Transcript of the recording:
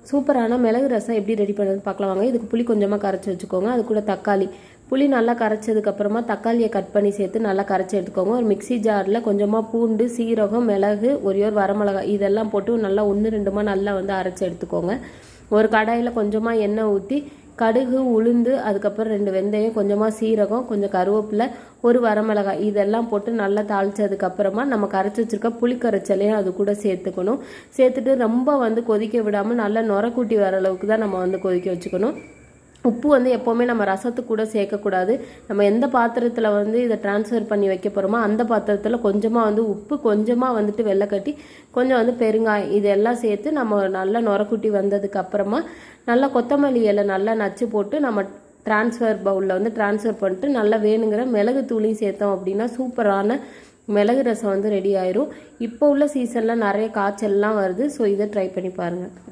சூப்பரான மிளகு ரசம் எப்படி ரெடி பண்ணுறது பார்க்கலாம் வாங்க. இதுக்கு புளி கொஞ்சமாக கரைச்சி வச்சுக்கோங்க. அது கூட தக்காளி, புளி நல்லா கரைச்சதுக்கப்புறமா தக்காளியை கட் பண்ணி சேர்த்து நல்லா கரைச்சி எடுத்துக்கோங்க. ஒரு மிக்சி ஜாரில் கொஞ்சமாக பூண்டு, சீரகம், மிளகு, ஒரே ஒரு வரமிளகாய் இதெல்லாம் போட்டு நல்லா 1-2மா நல்லா வந்து அரைச்சி எடுத்துக்கோங்க. ஒரு கடாயில் கொஞ்சமாக எண்ணெய் ஊற்றி கடுகு, உளுந்து, அதுக்கப்புறம் 2 வெந்தயம், கொஞ்சமாக சீரகம், கொஞ்சம் கருவேப்பிலை, ஒரு வரமிளகாய் இதெல்லாம் போட்டு நல்லா தாளித்ததுக்கப்புறமா நம்ம கரைச்சி வச்சுருக்க புளி கரைச்சலையும் அது கூட சேர்த்துக்கணும். சேர்த்துட்டு ரொம்ப வந்து கொதிக்க விடாமல் நல்லா நுரக்கூட்டி வர அளவுக்கு தான் நம்ம வந்து கொதிக்க வச்சுக்கணும். உப்பு வந்து எப்போவுமே நம்ம ரசத்துக்கு கூட சேர்க்கக்கூடாது. நம்ம எந்த பாத்திரத்தில் வந்து இதை ட்ரான்ஸ்ஃபர் பண்ணி வைக்க போகிறோமோ அந்த பாத்திரத்தில் கொஞ்சமாக வந்து உப்பு, கொஞ்சமாக வந்துட்டு வெள்ளைக்கட்டி, கொஞ்சம் வந்து பெருங்காயம் இதெல்லாம் சேர்த்து நம்ம நல்லா நுரக்குட்டி வந்ததுக்கு அப்புறமா நல்லா கொத்தமல்லி இலை நல்லா நச்சு போட்டு நம்ம ட்ரான்ஸ்ஃபர் பவுலில் வந்து ட்ரான்ஸ்ஃபர் பண்ணிட்டு நல்லா வேணுங்கிற மிளகு தூளையும் சேர்த்தோம் அப்படின்னா சூப்பரான மிளகு ரசம் வந்து ரெடி ஆயிரும். இப்போ உள்ள சீசனில் நிறைய காய்ச்சல்லாம் வருது. ஸோ இதை ட்ரை பண்ணி பாருங்கள்.